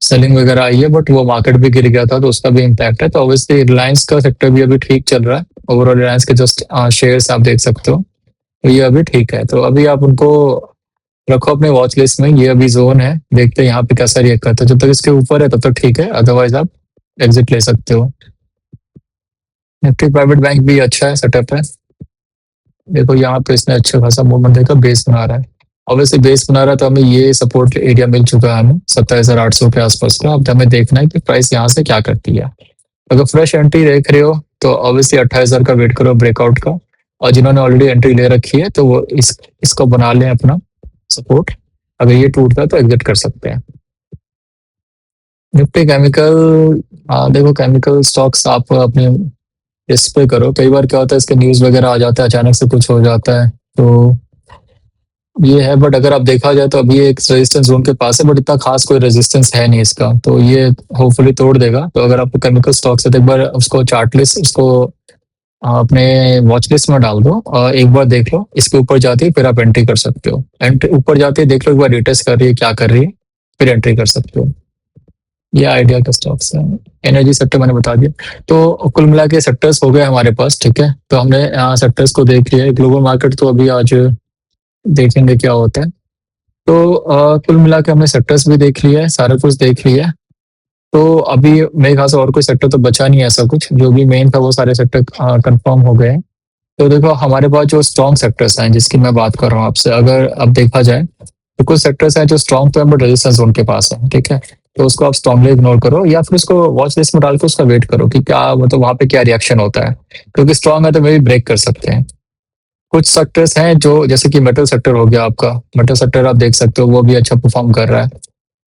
सेलिंग वगैरह आई है, बट वो मार्केट भी गिर गया था, तो उसका भी इम्पैक्ट है। तो ऑब्वियसली रिलायंस का सेक्टर भी अभी ठीक चल रहा है। ओवरऑल रिलायंस के जस्ट शेयर्स आप देख सकते हो, तो ये अभी ठीक है। तो अभी आप उनको रखो अपने वॉच लिस्ट में। ये अभी जोन है, देखते हैं यहाँ पे कैसा रिएक्ट करता है। जब तक इसके ऊपर है तब तक ठीक है, अदरवाइज आप एग्जिट ले सकते हो। निफ्टी प्राइवेट बैंक भी अच्छा है, सेटअप है। देखो यहाँ पे इसने अच्छा खासा मूवमेंट देखा, बेस बना रहा है। ऑब्वियसली बेस बना रहा है, तो हमें ये सपोर्ट एरिया मिल चुका है हमें 27,800 के आसपास का। अब हमें देखना है कि प्राइस यहाँ से क्या करती है। अगर फ्रेश एंट्री देख रहे हो तो ऑब्वियसली 28,000 का वेट करो ब्रेकआउट का। और जिन्होंने ऑलरेडी एंट्री ले रखी है, तो वो इसको बना लें अपना सपोर्ट। अगर ये टूटता है तो एग्जिट कर सकते हैं। निफ्टी केमिकल, देखो केमिकल स्टॉक्स आप अपने इस पे करो। कई बार क्या होता है, इसके न्यूज वगैरह आ जाता है, अचानक से कुछ हो जाता है, तो ये है। बट अगर आप देखा जाए तो अभी एक रेजिस्टेंस जोन के पास है, बट इतना खास कोई रेजिस्टेंस है नहीं इसका, तो ये होपफुली तोड़ देगा। तो अगर आपको केमिकल स्टॉक्स है तो एक बार उसको चार्ट लिस्ट, उसको अपने वॉच लिस्ट में डाल दो और एक बार देख लो, इसके ऊपर जाती है फिर आप एंट्री कर सकते हो। एंट्री ऊपर जाती है देख लो एक बार, रिटेस्ट कर रही है क्या कर रही है, फिर एंट्री कर सकते हो। ये आइडिया का स्टॉक्स है। एनर्जी सेक्टर मैंने बता दिया। तो कुल मिला के सेक्टर्स हो गए हमारे पास, ठीक है। तो हमने यहाँ सेक्टर्स को देख लिया। ग्लोबल मार्केट तो अभी आज देखेंगे क्या होता है। तो कुल मिला के हमने सेक्टर्स भी देख लिया है, सारा कुछ देख लिया है। तो अभी मेरे ख्याल से और कोई सेक्टर तो बचा नहीं है ऐसा कुछ। जो भी मेन था वो सारे सेक्टर कंफर्म हो गए हैं। तो देखो हमारे पास जो स्ट्रॉन्ग सेक्टर्स हैं जिसकी मैं बात कर रहा हूँ आपसे, अगर अब देखा जाए तो कुछ सेक्टर्स हैं जो स्ट्रॉन्ग तो है बट रेजिस्टेंस जोन के पास है, ठीक है। तो उसको आप स्ट्रांगली इग्नोर करो, या फिर उसको वॉच लिस्ट में डाल के उसका वेट करो कि क्या मतलब वहां पे क्या रिएक्शन होता है। क्योंकि स्ट्रॉन्ग है तो मे भी ब्रेक कर सकते हैं। कुछ सेक्टर्स हैं जो, जैसे कि मेटल सेक्टर हो गया आपका, मेटल सेक्टर आप देख सकते हो वो भी अच्छा परफॉर्म कर रहा है।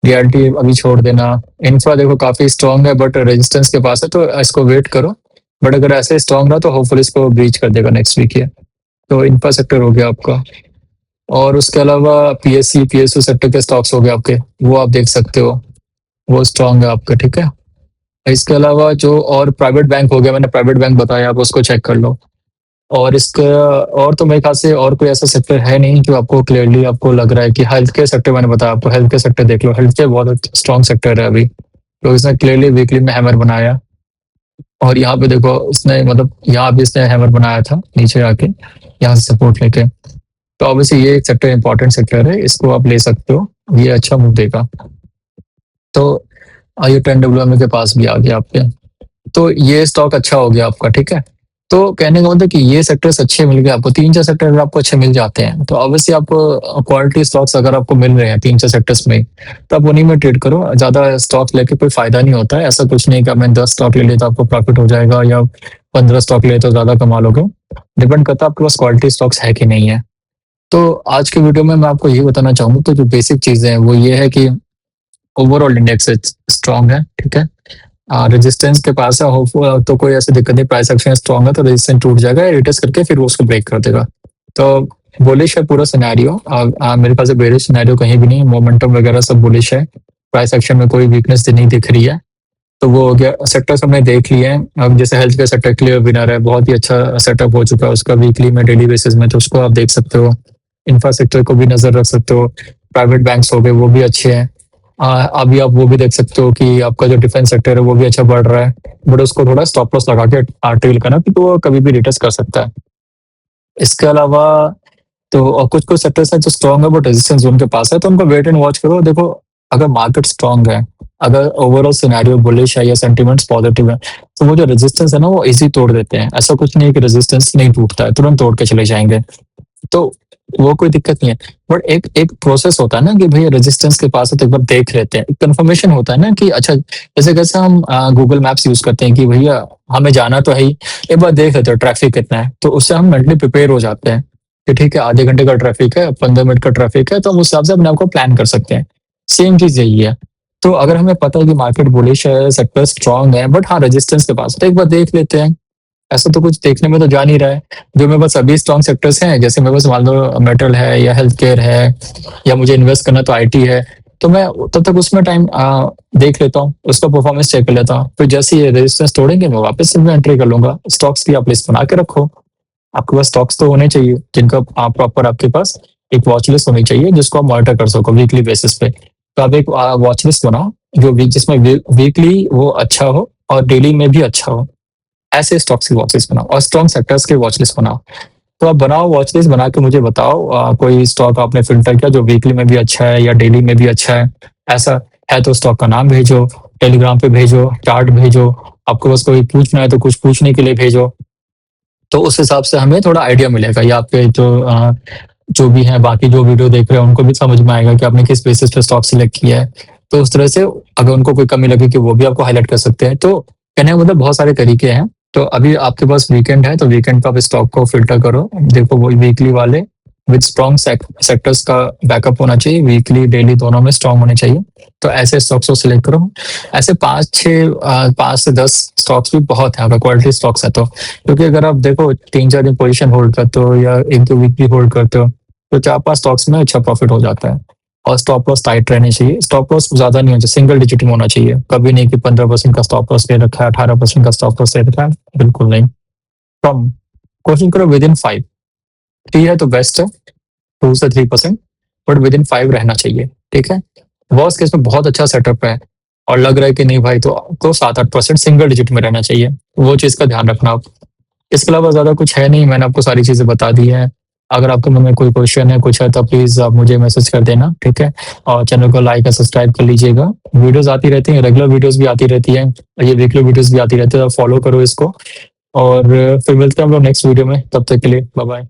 रियलिटी अभी छोड़ देना। इंफ्रा देखो काफी स्ट्रॉन्ग है बट रेजिस्टेंस के पास है, तो इसको वेट करो। बट अगर ऐसे स्ट्रॉन्ग रहा तो होपफुली इसको ब्रीच कर देगा नेक्स्ट वीक ये। तो इंफ्रा सेक्टर हो गया आपका। और उसके अलावा पीएससी पीएसयू सेक्टर के स्टॉक्स हो गए आपके, वो आप देख सकते हो, वो स्ट्रॉन्ग है आपका, ठीक है। इसके अलावा जो और प्राइवेट बैंक हो गया, मैंने प्राइवेट बैंक बताया, आप उसको चेक कर लो। और इसका और तो मेरे ख्याल से और कोई ऐसा सेक्टर है नहीं जो आपको क्लियरली आपको लग रहा है कि हेल्थ केयर सेक्टर, मैंने बताया आपको हेल्थ केयर सेक्टर देख लो। हेल्थ केयर बहुत स्ट्रॉन्ग सेक्टर है अभी, तो इसने क्लियरली वीकली में हैमर बनाया। और यहाँ पे देखो इसने मतलब यहाँ भी इसने हैमर बनाया था नीचे आके, यहाँ से सपोर्ट लेके। तो ऑब्वियसली ये एक सेक्टर इंपॉर्टेंट सेक्टर है, इसको आप ले सकते हो, ये अच्छा मूव देगा। तो ये 10 WMA के पास भी आ गया आपके। तो ये स्टॉक अच्छा हो गया आपका, ठीक है। तो कहने का मतलब कि ये सेक्टर्स अच्छे मिल गए आपको, 3-4 सेक्टर अगर आपको अच्छे मिल जाते हैं तो ऑब्वियसली आपको क्वालिटी स्टॉक्स अगर आपको मिल रहे हैं 3-4 सेक्टर्स में, तो आप उन्हीं में ट्रेड करो। ज्यादा स्टॉक लेके कोई फायदा नहीं होता है। ऐसा कुछ नहीं कि मैंने 10 स्टॉक ले लिया तो आपको प्रॉफिट हो जाएगा, या 15 स्टॉक ले तो ज्यादा कमा लोगे। डिपेंड करता है आपके पास क्वालिटी स्टॉक्स है कि नहीं है। तो आज के वीडियो में मैं आपको ये बताना चाहूंगा, तो जो बेसिक चीजें हैं वो ये है कि ओवरऑल इंडेक्स स्ट्रॉन्ग है, ठीक है। रेजिस्टेंस के पास है, होप तो कोई ऐसी दिक्कत नहीं। प्राइस एक्शन स्ट्रॉन्ग है तो रेजिस्टेंस टूट जाएगा, रिटेस्ट करके फिर वो उसको ब्रेक कर देगा। तो बुलिश है पूरा सिनेरियो। मेरे पास बेरिश सिनेरियो कहीं भी नहीं है, मोमेंटम वगैरह सब बुलिश है। प्राइस एक्शन में कोई वीकनेस नहीं दिख रही है। तो वो हो गया, सेक्टर्स हमने देख लिए हैं। अब जैसे health care sector clear winner है, बहुत ही अच्छा सेटअप हो चुका है उसका वीकली में डेली बेसिस में, तो उसको आप देख सकते हो। इंफ्रास्ट्रक्चर को भी नजर रख सकते हो। प्राइवेट बैंक्स हो गए वो भी अच्छे हैं। अभी आप वो भी देख सकते हो कि आपका जो डिफेंस सेक्टर है वो भी अच्छा बढ़ रहा है, बट उसको थोड़ा स्टॉप लॉस लगा के ट्रेल करना, क्योंकि वो कभी भी रिटर्न कर सकता है। इसके अलावा तो और कुछ कुछ सेक्टर्स हैं जो स्ट्रांग है बट रेजिस्टेंस जोन के पास है, तो उनको वेट एंड वॉच करो। देखो, अगर मार्केट स्ट्रांग है, अगर ओवरऑल सिनेरियो बुलिश है या सेंटिमेंट्स पॉजिटिव है, तो वो जो रेजिस्टेंस है ना वो इजी तोड़ देते हैं। ऐसा कुछ नहीं है कि रेजिस्टेंस नहीं टूटता है, तुरंत तोड़ के चले जाएंगे, तो वो कोई दिक्कत नहीं है। बट एक एक प्रोसेस होता है ना कि भैया रेजिस्टेंस के पास है तो एक बार देख लेते हैं, कंफर्मेशन होता है ना कि अच्छा, जैसे कैसे हम गूगल मैप्स यूज करते हैं कि भैया हमें जाना तो है ही, एक बार देख लेते हैं ट्रैफिक कितना है, तो उससे हम मेंटली प्रिपेयर हो जाते हैं कि ठीक है आधे घंटे का ट्रैफिक है, 15 मिनट का ट्रैफिक है, तो हम उस हिसाब से अपने आप को प्लान कर सकते हैं। सेम चीज यही है। तो अगर हमें पता है कि मार्केट बुलिश है, सेक्टर स्ट्रांग है, बट हाँ रेजिस्टेंस के पास है, तो एक बार देख लेते हैं। ऐसा तो कुछ देखने में तो जा नहीं रहा है। जो मेरे पास अभी स्ट्रॉन्ग सेक्टर्स हैं, जैसे मेरे पास मान लो मेटल है या हेल्थ केयर है, या मुझे इन्वेस्ट करना तो आईटी है, तो मैं तब तक उसमें टाइम देख लेता हूँ, उसका परफॉर्मेंस चेक कर लेता हूँ, फिर जैसे ये रेजिस्टेंस तोड़ेंगे मैं वापस से एंट्री कर लूंगा। स्टॉक्स की आप लिस्ट बना के रखो। आपके पास स्टॉक्स तो होने चाहिए जिनका आप प्रॉपर, आपके पास एक वॉच लिस्ट होनी चाहिए जिसको आप मॉनिटर कर सको वीकली बेसिस पे। तो आप एक वॉच लिस्ट बनाओ जो जिसमें वीकली वो अच्छा हो और डेली में भी अच्छा हो। ऐसे स्टॉक्स की वॉच लिस्ट बनाओ और स्ट्रॉन्ग सेक्टर्स की वॉच लिस्ट बनाओ। तो आप बनाओ वॉच लिस्ट बना के मुझे बताओ, कोई स्टॉक आपने फिल्टर किया जो वीकली में भी अच्छा है या डेली में भी अच्छा है। ऐसा है तो स्टॉक का नाम भेजो, टेलीग्राम पे भेजो, चार्ट भेजो। आपको बस कोई पूछना है तो कुछ पूछने के लिए भेजो, तो उस हिसाब से हमें थोड़ा आइडिया मिलेगा, या आपके जो भी हैं बाकी जो वीडियो देख रहे हैं उनको भी समझ में आएगा कि आपने किस बेसिस पे स्टॉक सिलेक्ट किया है। तो उस तरह से अगर उनको कोई कमी लगे कि वो भी आपको हाईलाइट कर सकते हैं। तो कहने का मतलब बहुत सारे तरीके हैं। तो अभी आपके पास वीकेंड है, तो वीकेंड पे आप स्टॉक को फिल्टर करो, देखो वो वीकली वाले विद स्ट्रॉन्ग सेक्टर्स का बैकअप होना चाहिए, वीकली डेली दोनों में स्ट्रॉन्ग होने चाहिए। तो ऐसे स्टॉक्स को सिलेक्ट करो। ऐसे 5 से 10 स्टॉक्स भी बहुत है अगर क्वालिटी स्टॉक्स है तो, क्योंकि अगर आप देखो 3-4 दिन पोजीशन होल्ड करते हो या 1-2 वीक भी होल्ड करते हो, तो 4-5 स्टॉक्स में अच्छा प्रॉफिट हो जाता है। और स्टॉप लॉस टाइट रहनी चाहिए, स्टॉप लॉस ज्यादा नहीं होना चाहिए, सिंगल डिजिट में होना चाहिए। कभी नहीं कि 15% का स्टॉप लॉस ले रखा है, 18% का स्टॉप लॉस ले रखा है, बिल्कुल नहीं। कम, कोशिश करो विद इन 5। 3 है तो बेस्ट है, 2 से 3%, बट विद इन 5 रहना चाहिए। ठीक है, वर्स्ट केस में बहुत अच्छा सेटअप है और लग रहा है कि नहीं भाई, तो 7-8% सिंगल डिजिट में रहना चाहिए, वो चीज का ध्यान रखना आप। इसके अलावा ज्यादा कुछ है नहीं, मैंने आपको सारी चीजें बता दी है। अगर आपके मन में कोई क्वेश्चन है कुछ है तो प्लीज आप मुझे मैसेज कर देना, ठीक है। और चैनल को लाइक और सब्सक्राइब कर लीजिएगा। वीडियोस आती रहती हैं, रेगुलर वीडियोस भी आती रहती हैं, ये वीकली वीडियोस भी आती रहती है, तो फॉलो करो इसको। और फिर मिलते हैं हम लोग नेक्स्ट वीडियो में, तब तक के लिए बाय बाय।